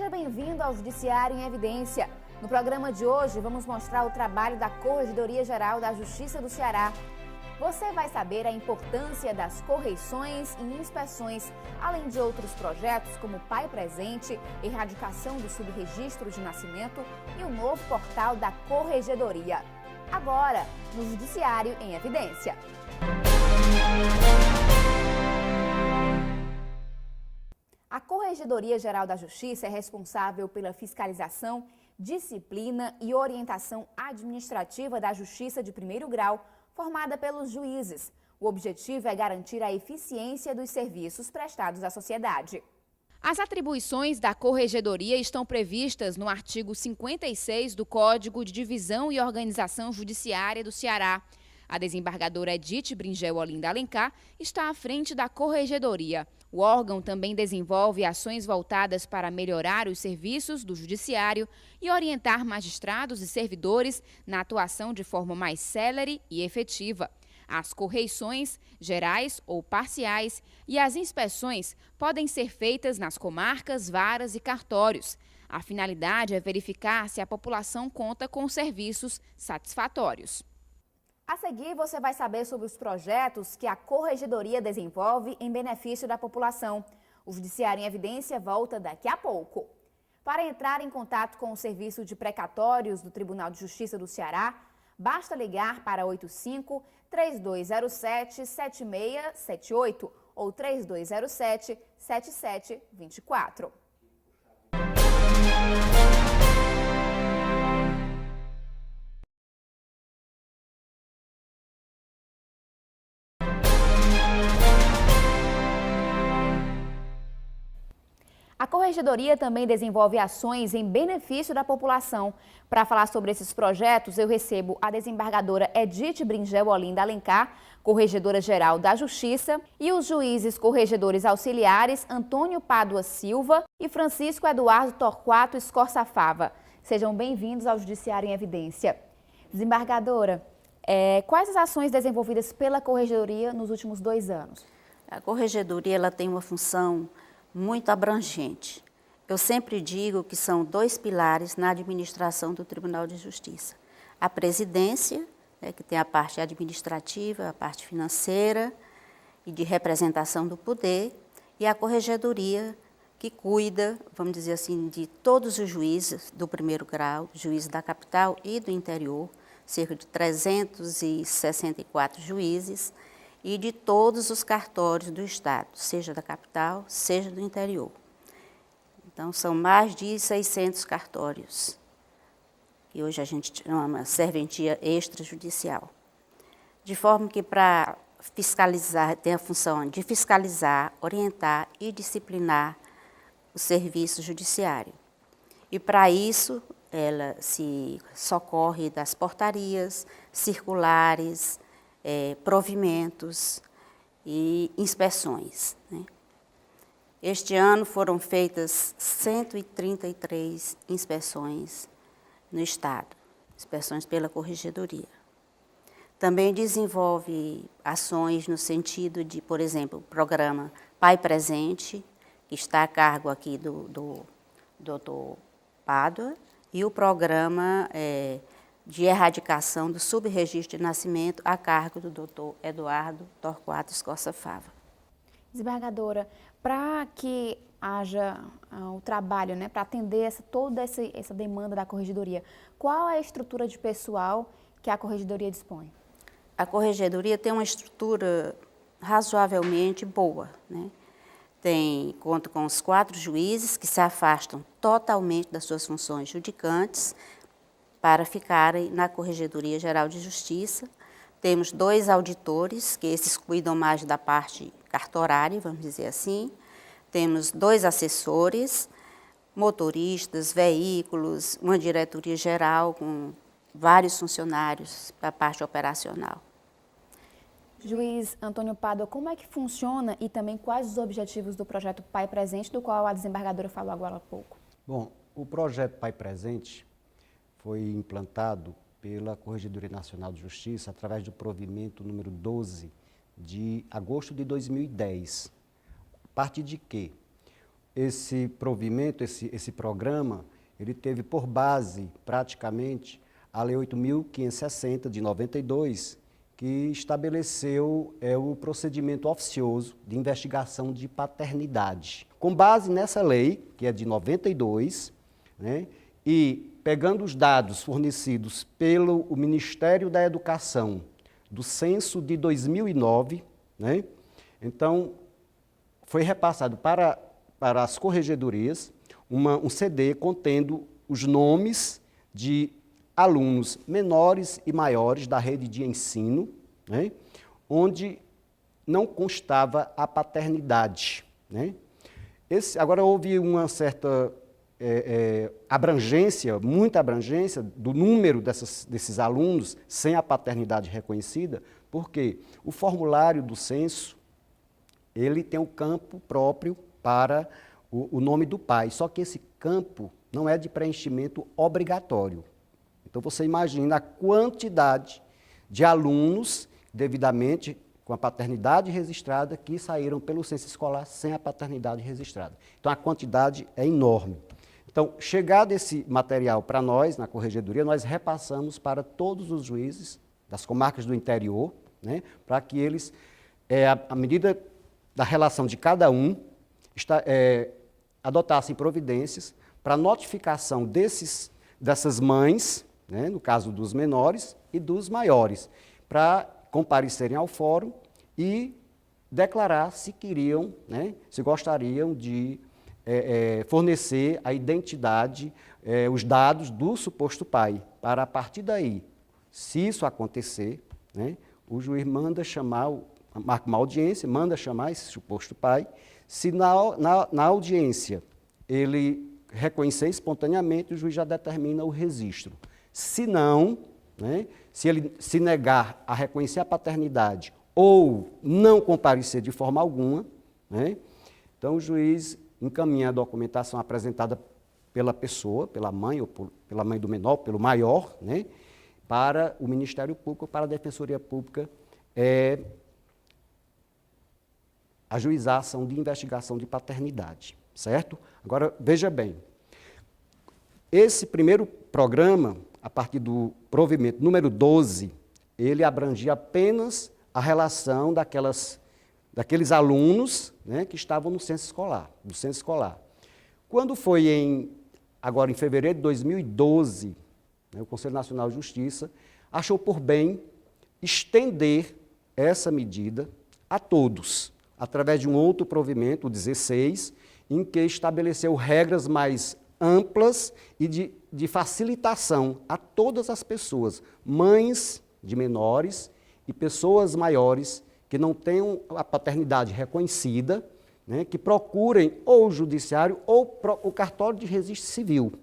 Seja bem-vindo ao Judiciário em Evidência. No programa de hoje, vamos mostrar o trabalho da Corregedoria Geral da Justiça do Ceará. Você vai saber a importância das correições e inspeções, além de outros projetos como Pai Presente, erradicação do subregistro de nascimento e o novo portal da Corregedoria. Agora, no Judiciário em Evidência. A Corregedoria Geral da Justiça é responsável pela fiscalização, disciplina e orientação administrativa da Justiça de primeiro grau, formada pelos juízes. O objetivo é garantir a eficiência dos serviços prestados à sociedade. As atribuições da Corregedoria estão previstas no artigo 56 do Código de Divisão e Organização Judiciária do Ceará. A desembargadora Edith Bringel Olinda Alencar está à frente da Corregedoria. O órgão também desenvolve ações voltadas para melhorar os serviços do Judiciário e orientar magistrados e servidores na atuação de forma mais célere e efetiva. As correições, gerais ou parciais, e as inspeções podem ser feitas nas comarcas, varas e cartórios. A finalidade é verificar se a população conta com serviços satisfatórios. A seguir, você vai saber sobre os projetos que a Corregedoria desenvolve em benefício da população. O Judiciário em Evidência volta daqui a pouco. Para entrar em contato com o Serviço de Precatórios do Tribunal de Justiça do Ceará, basta ligar para 85-3207-7678 ou 3207-7724. A Corregedoria também desenvolve ações em benefício da população. Para falar sobre esses projetos, eu recebo a desembargadora Edith Bringel Olinda Alencar, Corregedora-Geral da Justiça, e os juízes corregedores auxiliares Antônio Pádua Silva e Francisco Eduardo Torquato Escorça Fava. Sejam bem-vindos ao Judiciário em Evidência. Desembargadora, quais as ações desenvolvidas pela Corregedoria nos últimos 2 anos? A Corregedoria ela tem uma função muito abrangente. Eu sempre digo que são 2 pilares na administração do Tribunal de Justiça. A presidência, que tem a parte administrativa, a parte financeira e de representação do poder, e a Corregedoria, que cuida, vamos dizer assim, de todos os juízes do primeiro grau, juízes da capital e do interior, cerca de 364 juízes, e de todos os cartórios do Estado, seja da capital, seja do interior. Então, são mais de 600 cartórios, que hoje a gente chama serventia extrajudicial. De forma que, para fiscalizar, tem a função de fiscalizar, orientar e disciplinar o serviço judiciário. E, para isso, ela se socorre das portarias, circulares, provimentos e inspeções. Este ano foram feitas 133 inspeções no Estado, inspeções pela Corregedoria. Também desenvolve ações no sentido de, por exemplo, o programa Pai Presente, que está a cargo aqui do Dr. Pádua, e o programa de erradicação do subregistro de nascimento a cargo do Dr. Eduardo Torquato Escorça Fava. Desembargadora, para que haja o trabalho, para atender toda essa demanda da Corregedoria, qual é a estrutura de pessoal que a Corregedoria dispõe? A Corregedoria tem uma estrutura razoavelmente boa. Conta com os 4 juízes que se afastam totalmente das suas funções judicantes, para ficarem na Corregedoria Geral de Justiça. Temos 2 auditores, que esses cuidam mais da parte cartorária, vamos dizer assim. Temos 2 assessores, motoristas, veículos, uma diretoria geral com vários funcionários para a parte operacional. Juiz Antônio Pádua, como é que funciona e também quais os objetivos do projeto Pai Presente, do qual a desembargadora falou agora há pouco? Bom, o projeto Pai Presente foi implantado pela Corregedoria Nacional de Justiça através do provimento número 12 de agosto de 2010. A partir de quê? esse provimento, esse programa, ele teve por base, praticamente, a Lei 8.560, de 92, que estabeleceu o procedimento oficioso de investigação de paternidade. Com base nessa lei, que é de 92, né, e pegando os dados fornecidos pelo Ministério da Educação do censo de 2009, né, então foi repassado para as corregedorias um CD contendo os nomes de alunos menores e maiores da rede de ensino, né, onde não constava a paternidade. Né. Agora houve uma certa abrangência, muita abrangência do número desses alunos sem a paternidade reconhecida, porque o formulário do censo, ele tem um campo próprio para o nome do pai, só que esse campo não é de preenchimento obrigatório. Então você imagina a quantidade de alunos devidamente com a paternidade registrada que saíram pelo censo escolar sem a paternidade registrada. Então a quantidade é enorme. Então, chegado esse material para nós, na corregedoria, nós repassamos para todos os juízes das comarcas do interior, né, para que eles, à medida da relação de cada um, adotassem providências para notificação dessas mães, né, no caso dos menores e dos maiores, para comparecerem ao fórum e declarar se queriam, né, se gostariam de fornecer a identidade, os dados do suposto pai, para a partir daí, se isso acontecer, né, o juiz marca uma audiência, manda chamar esse suposto pai. Se na audiência ele reconhecer espontaneamente, o juiz já determina o registro. Se não, né, se ele se negar a reconhecer a paternidade ou não comparecer de forma alguma, né, então o juiz encaminha a documentação apresentada pela pessoa, pela mãe ou pela mãe do menor, pelo maior, né, para o Ministério Público, para a Defensoria Pública, ajuizar a ação de investigação de paternidade, certo? Agora, veja bem, esse primeiro programa, a partir do provimento número 12, ele abrangia apenas a relação daqueles alunos, né, que estavam no censo escolar. Quando foi agora em fevereiro de 2012, né, o Conselho Nacional de Justiça achou por bem estender essa medida a todos, através de um outro provimento, o 16, em que estabeleceu regras mais amplas e de facilitação a todas as pessoas, mães de menores e pessoas maiores que não tenham a paternidade reconhecida, né, que procurem ou o judiciário ou o cartório de registro civil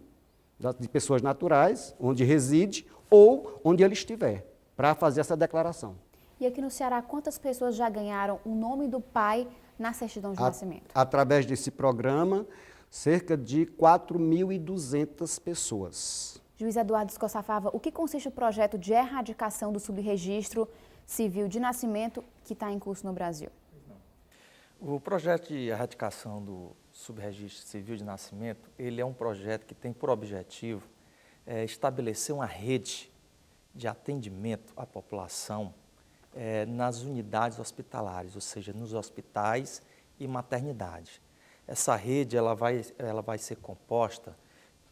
de pessoas naturais, onde reside ou onde ele estiver, para fazer essa declaração. E aqui no Ceará, quantas pessoas já ganharam o nome do pai na certidão de nascimento? Através desse programa, cerca de 4.200 pessoas. Juiz Eduardo Escoçafava, o que consiste o projeto de erradicação do subregistro civil de nascimento que está em curso no Brasil? O projeto de erradicação do subregistro civil de nascimento, ele é um projeto que tem por objetivo estabelecer uma rede de atendimento à população nas unidades hospitalares, ou seja, nos hospitais e maternidade. Essa rede ela vai ser composta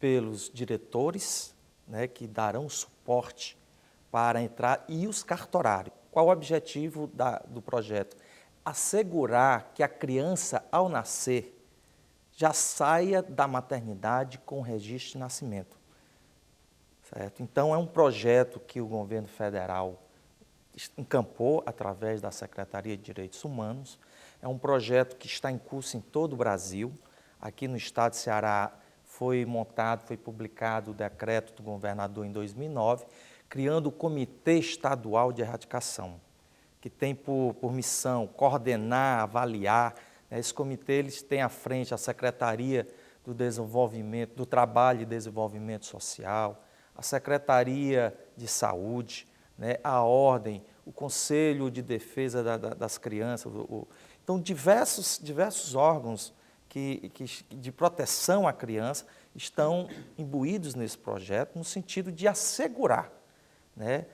pelos diretores, né, que darão suporte para entrar, e os cartorários. Qual o objetivo do projeto? Assegurar que a criança, ao nascer, já saia da maternidade com o registro de nascimento. Certo? Então, é um projeto que o governo federal encampou através da Secretaria de Direitos Humanos. É um projeto que está em curso em todo o Brasil. Aqui no estado de Ceará foi publicado o decreto do governador em 2009, criando o Comitê Estadual de Erradicação, que tem por missão coordenar, avaliar. Esse comitê eles tem à frente a Secretaria do Trabalho e Desenvolvimento Social, a Secretaria de Saúde, né, a Ordem, o Conselho de Defesa das Crianças. Então, diversos órgãos de proteção à criança estão imbuídos nesse projeto no sentido de assegurar, né,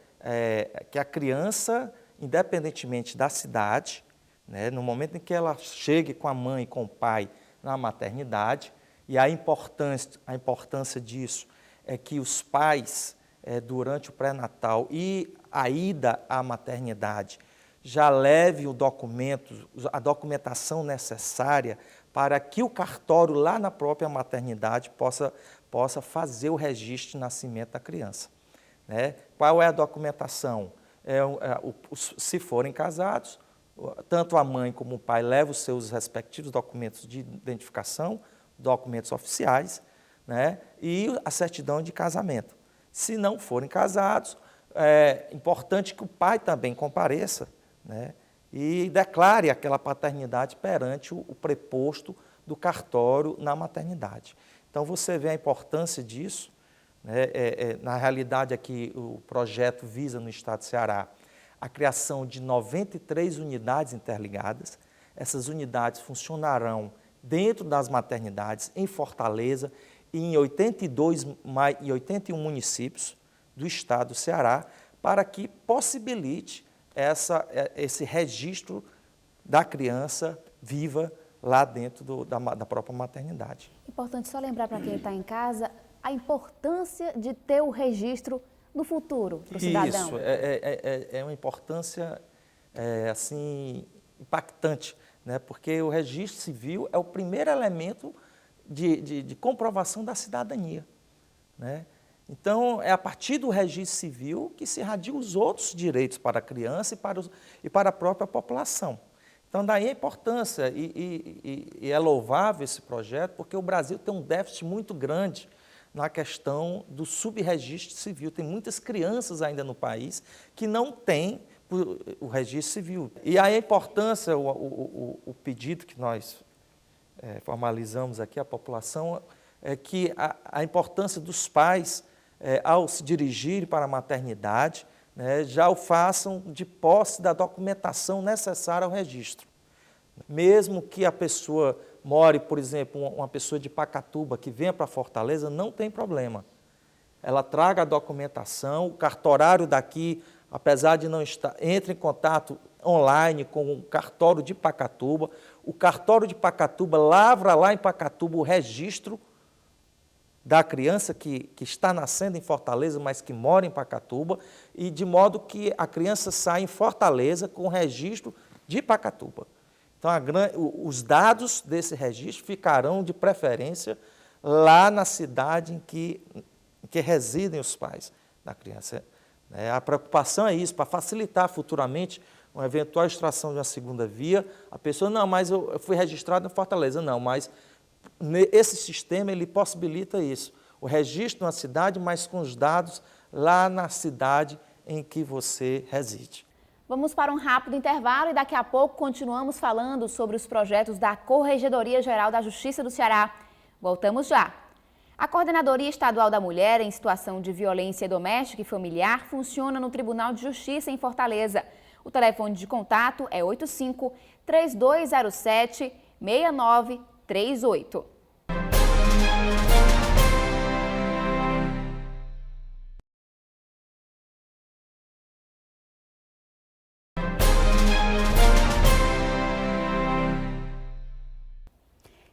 que a criança, independentemente da cidade, né, no momento em que ela chegue com a mãe e com o pai na maternidade, e a importância disso é que os pais, durante o pré-natal e a ida à maternidade, já leve a documentação necessária para que o cartório lá na própria maternidade possa fazer o registro de nascimento da criança. Né? Qual é a documentação? Se forem casados, tanto a mãe como o pai levam os seus respectivos documentos de identificação, documentos oficiais, né? E a certidão de casamento. Se não forem casados, é importante que o pai também compareça, né? E declare aquela paternidade perante o preposto do cartório na maternidade. Então, você vê a importância disso, né? Na realidade, aqui o projeto visa, no estado do Ceará, a criação de 93 unidades interligadas. Essas unidades funcionarão dentro das maternidades, em Fortaleza e em 81 municípios do estado do Ceará, para que possibilite esse registro da criança viva lá dentro da própria maternidade. Importante só lembrar para quem está em casa a importância de ter o registro no futuro para o cidadão. Isso, é uma importância assim, impactante, né? Porque o registro civil é o primeiro elemento de comprovação da cidadania, né? Então, é a partir do registro civil que se irradiam os outros direitos para a criança e para a própria população. Então, daí a importância, e é louvável esse projeto, porque o Brasil tem um déficit muito grande na questão do subregistro civil. Tem muitas crianças ainda no país que não têm o registro civil. E aí a importância, o pedido que nós formalizamos aqui à população, é que a importância dos pais, ao se dirigirem para a maternidade, né, já o façam de posse da documentação necessária ao registro. Mesmo que a pessoa more, por exemplo, uma pessoa de Pacatuba que venha para Fortaleza, não tem problema. Ela traga a documentação, o cartorário daqui, apesar de não estar, entre em contato online com o cartório de Pacatuba. O cartório de Pacatuba lavra lá em Pacatuba o registro da criança que está nascendo em Fortaleza, mas que mora em Pacatuba, e de modo que a criança sai em Fortaleza com o registro de Pacatuba. Então, os dados desse registro ficarão de preferência lá na cidade em que residem os pais da criança. A preocupação é isso, para facilitar futuramente uma eventual extração de uma segunda via. A pessoa, não, mas eu fui registrado em Fortaleza. Não, mas esse sistema ele possibilita isso. O registro na cidade, mas com os dados lá na cidade em que você reside. Vamos para um rápido intervalo e daqui a pouco continuamos falando sobre os projetos da Corregedoria Geral da Justiça do Ceará. Voltamos já. A Coordenadoria Estadual da Mulher em Situação de Violência Doméstica e Familiar funciona no Tribunal de Justiça em Fortaleza. O telefone de contato é 85-3207-6938.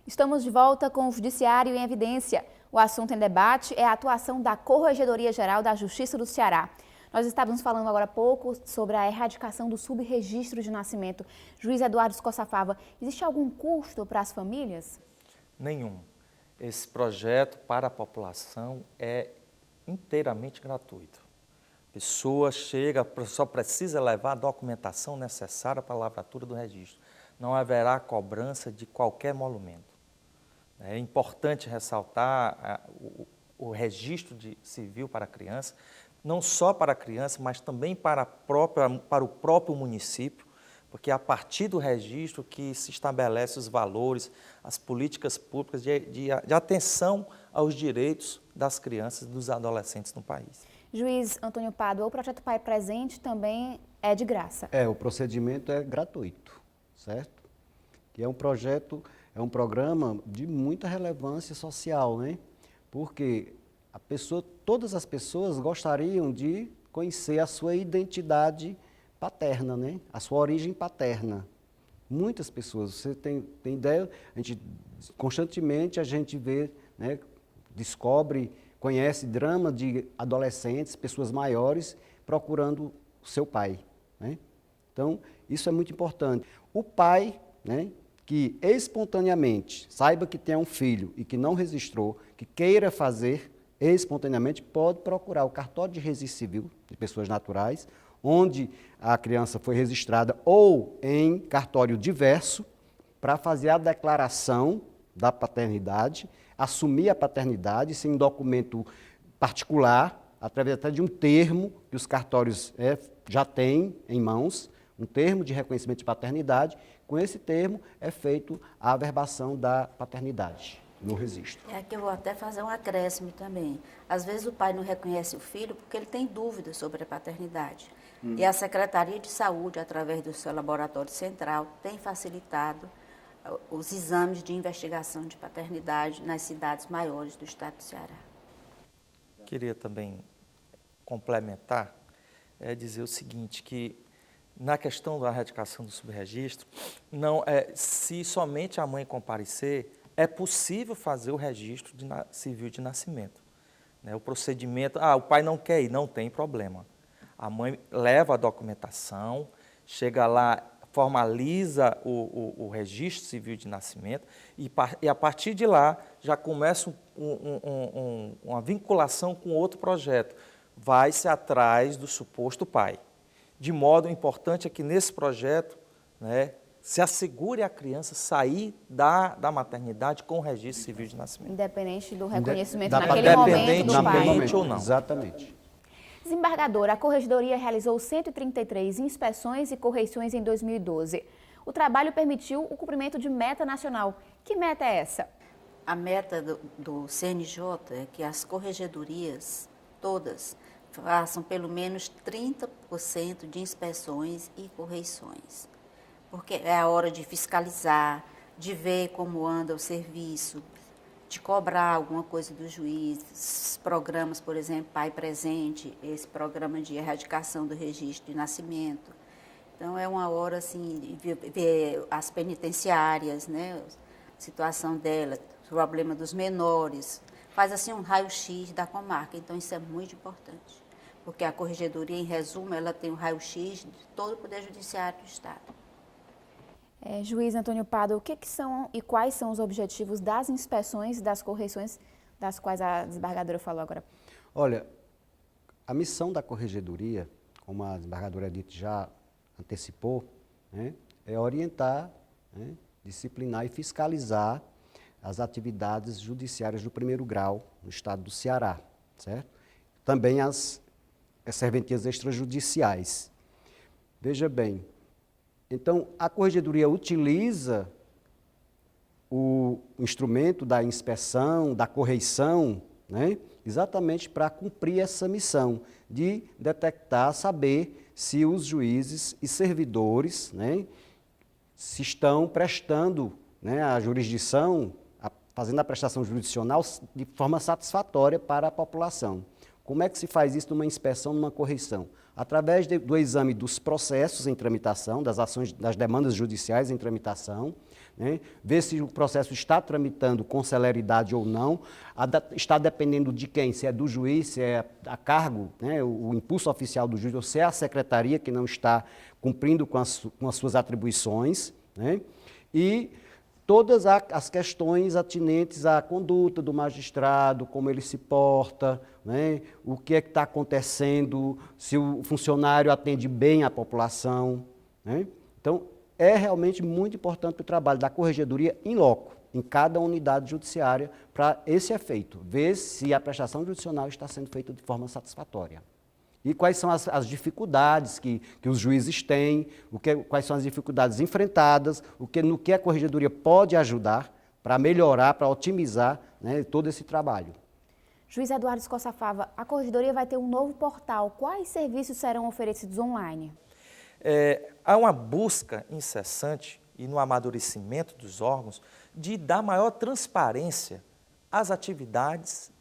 Estamos de volta com o Judiciário em Evidência. O assunto em debate é a atuação da Corregedoria Geral da Justiça do Ceará. Nós estávamos falando agora há pouco sobre a erradicação do subregistro de nascimento. Juiz Eduardo Escoçafava, existe algum custo para as famílias? Nenhum. Esse projeto para a população é inteiramente gratuito. A pessoa chega, só precisa levar a documentação necessária para a lavratura do registro. Não haverá cobrança de qualquer emolumento. É importante ressaltar o registro civil para a criança, não só para a criança, mas também para o próprio município, porque é a partir do registro que se estabelece os valores, as políticas públicas de atenção aos direitos das crianças e dos adolescentes no país. Juiz Antônio Pádua, o projeto Pai Presente também é de graça? O procedimento é gratuito, certo? Que é um projeto é um programa de muita relevância social, né? Porque todas as pessoas gostariam de conhecer a sua identidade paterna, né? A sua origem paterna. Muitas pessoas, você tem ideia, constantemente a gente vê, né, descobre, conhece drama de adolescentes, pessoas maiores, procurando o seu pai, né? Então, isso é muito importante. O pai, né, que espontaneamente saiba que tem um filho e que não registrou, que queira fazer espontaneamente, pode procurar o cartório de registro civil de pessoas naturais, onde a criança foi registrada, ou em cartório diverso, para fazer a declaração da paternidade, assumir a paternidade, sem um documento particular, através até de um termo que os cartórios já têm em mãos, um termo de reconhecimento de paternidade. Com esse termo é feito a averbação da paternidade no registro. Aqui eu vou até fazer um acréscimo também. Às vezes o pai não reconhece o filho porque ele tem dúvidas sobre a paternidade. E a Secretaria de Saúde, através do seu laboratório central, tem facilitado os exames de investigação de paternidade nas cidades maiores do estado do Ceará. Queria também complementar, dizer o seguinte, que na questão da erradicação do subregistro, se somente a mãe comparecer, é possível fazer o registro civil de nascimento. Né? O procedimento, o pai não quer ir, não tem problema. A mãe leva a documentação, chega lá, formaliza o registro civil de nascimento e a partir de lá já começa uma vinculação com outro projeto. Vai-se atrás do suposto pai. De modo importante é que nesse projeto, né, se assegure a criança sair da maternidade com o registro civil de nascimento. Independente do reconhecimento Da naquele momento do Independente pai. ou não. Exatamente. Desembargadora, a Corregedoria realizou 133 inspeções e correições em 2012. O trabalho permitiu o cumprimento de meta nacional. Que meta é essa? A meta do CNJ é que as corregedorias todas façam pelo menos 30% de inspeções e correições. Porque é a hora de fiscalizar, de ver como anda o serviço, de cobrar alguma coisa do juiz, programas, por exemplo, Pai Presente, esse programa de erradicação do registro de nascimento. Então, é uma hora, assim, de ver as penitenciárias, né, a situação dela, o problema dos menores, faz, assim, um raio-x da comarca. Então, isso é muito importante, porque a Corregedoria, em resumo, ela tem um raio-x de todo o Poder Judiciário do Estado. Juiz Antônio Pádua, o que são e quais são os objetivos das inspeções e das correições das quais a desembargadora falou agora? Olha, a missão da Corregedoria, como a desembargadora Edith já antecipou, né, é orientar, né, disciplinar e fiscalizar as atividades judiciárias do primeiro grau no estado do Ceará, certo? Também as serventias extrajudiciais. Veja bem, então, a Corregedoria utiliza o instrumento da inspeção, da correição, né, exatamente para cumprir essa missão de detectar, saber se os juízes e servidores, né, se estão prestando, né, a jurisdição, fazendo a prestação jurisdicional de forma satisfatória para a população. Como é que se faz isso numa inspeção, numa correição? Através do exame dos processos em tramitação, das ações, das demandas judiciais em tramitação, né? Ver se o processo está tramitando com celeridade ou não, está dependendo de quem, se é do juiz, se é a cargo, né, o impulso oficial do juiz, ou se é a secretaria que não está cumprindo com as suas atribuições, né? E todas as questões atinentes à conduta do magistrado, como ele se porta, né? O que é que está acontecendo, se o funcionário atende bem a população, né? Então, é realmente muito importante o trabalho da Corregedoria in loco, em cada unidade judiciária, para esse efeito, ver se a prestação jurisdicional está sendo feita de forma satisfatória. E quais são as dificuldades que os juízes têm, quais são as dificuldades enfrentadas, no que a Corregedoria pode ajudar para melhorar, para otimizar, né, todo esse trabalho. Juiz Eduardo Escossa Fava, a Corregedoria vai ter um novo portal. Quais serviços serão oferecidos online? Há uma busca incessante e no amadurecimento dos órgãos, de dar maior transparência às atividades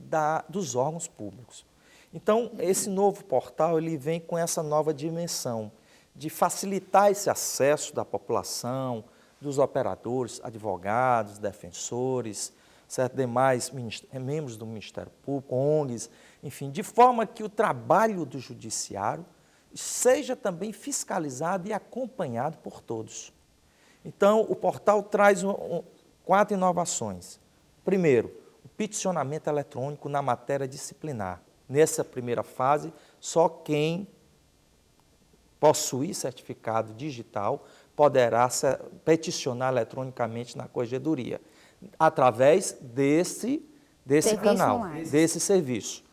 dos órgãos públicos. Então, esse novo portal ele vem com essa nova dimensão de facilitar esse acesso da população, dos operadores, advogados, defensores, certo? Demais membros do Ministério Público, ONGs, enfim, de forma que o trabalho do judiciário seja também fiscalizado e acompanhado por todos. Então, o portal traz 4 inovações. Primeiro, o peticionamento eletrônico na matéria disciplinar. Nessa primeira fase, só quem possuir certificado digital poderá peticionar eletronicamente na corregedoria, através desse canal, desse serviço,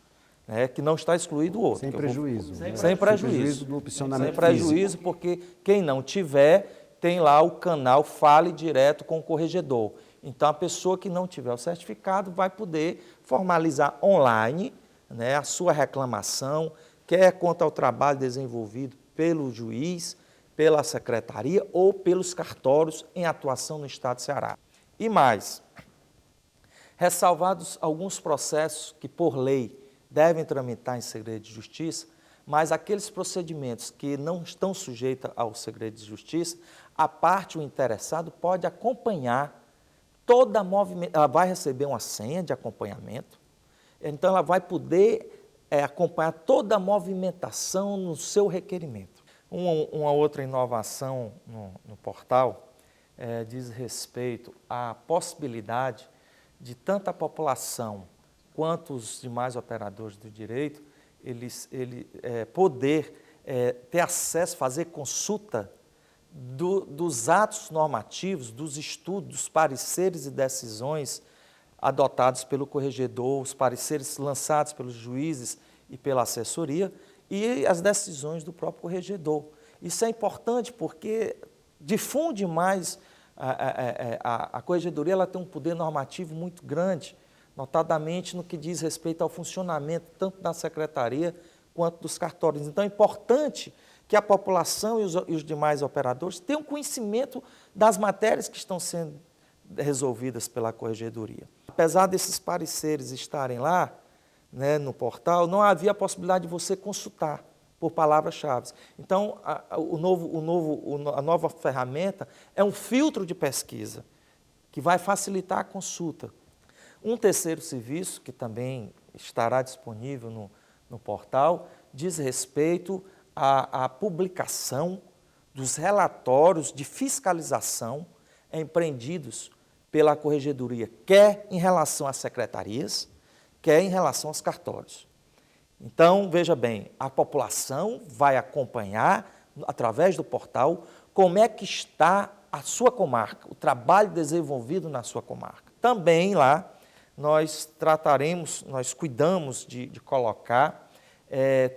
né, que não está excluído o outro. Sem prejuízo. Sem prejuízo do opcionamento Sem prejuízo, porque quem não tiver, tem lá o canal Fale Direto com o Corregedor. Então, a pessoa que não tiver o certificado vai poder formalizar online, né, a sua reclamação, quer quanto ao trabalho desenvolvido pelo juiz, pela secretaria ou pelos cartórios em atuação no Estado do Ceará. E mais, ressalvados alguns processos que, por lei, devem tramitar em segredo de justiça, mas aqueles procedimentos que não estão sujeitos ao segredo de justiça, a parte, o interessado, pode acompanhar toda a movimentação, ela vai receber uma senha de acompanhamento, então ela vai poder acompanhar toda a movimentação no seu requerimento. Uma outra inovação no portal diz respeito à possibilidade de tanto a população quanto os demais operadores do direito, poder ter acesso, fazer consulta dos atos normativos, dos estudos, dos pareceres e decisões adotados pelo corregedor, os pareceres lançados pelos juízes e pela assessoria e as decisões do próprio corregedor. Isso é importante porque difunde mais, a corregedoria ela tem um poder normativo muito grande, notadamente no que diz respeito ao funcionamento tanto da secretaria quanto dos cartórios. Então é importante que a população e os demais operadores tenham conhecimento das matérias que estão sendo resolvidas pela corregedoria. Apesar desses pareceres estarem lá, né, no portal, não havia a possibilidade de você consultar por palavras-chave. Então, a nova ferramenta é um filtro de pesquisa que vai facilitar a consulta. Um terceiro serviço, que também estará disponível no portal, diz respeito à publicação dos relatórios de fiscalização empreendidos pela corregedoria, quer em relação às secretarias, quer em relação aos cartórios. Então, veja bem, a população vai acompanhar, através do portal, como é que está a sua comarca, o trabalho desenvolvido na sua comarca. Também lá, nós cuidamos de colocar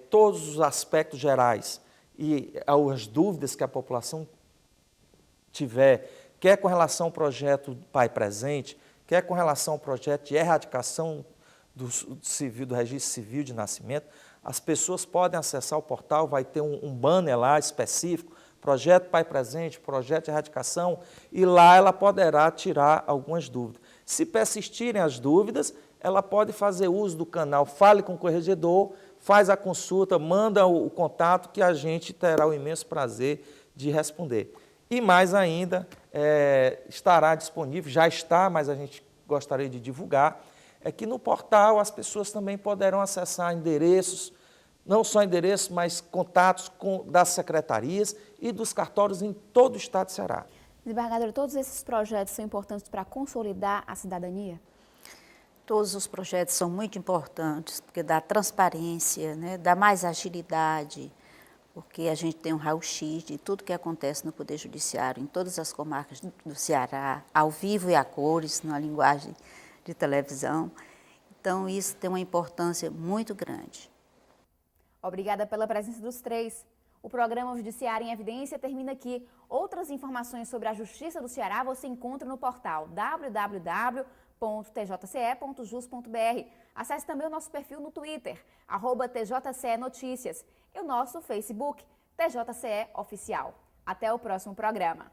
todos os aspectos gerais e as dúvidas que a população tiver, quer com relação ao projeto Pai Presente, quer com relação ao projeto de erradicação do registro civil de nascimento, as pessoas podem acessar o portal, vai ter um banner lá específico, projeto Pai Presente, projeto de erradicação, e lá ela poderá tirar algumas dúvidas. Se persistirem as dúvidas, ela pode fazer uso do canal Fale com o Corregedor, faz a consulta, manda o contato que a gente terá o imenso prazer de responder. E mais ainda, estará disponível, já está, mas a gente gostaria de divulgar, é que no portal as pessoas também poderão acessar endereços, não só endereços, mas contatos das secretarias e dos cartórios em todo o estado de Ceará. Desembargadora, todos esses projetos são importantes para consolidar a cidadania? Todos os projetos são muito importantes, porque dá transparência, né, dá mais agilidade, porque a gente tem um raio-x de tudo que acontece no Poder Judiciário, em todas as comarcas do Ceará, ao vivo e a cores, na linguagem de televisão. Então, isso tem uma importância muito grande. Obrigada pela presença dos três. O programa Judiciário em Evidência termina aqui. Outras informações sobre a Justiça do Ceará você encontra no portal www.tjce.jus.br. Acesse também o nosso perfil no Twitter, @TJCE Notícias, e o nosso Facebook, TJCE Oficial. Até o próximo programa.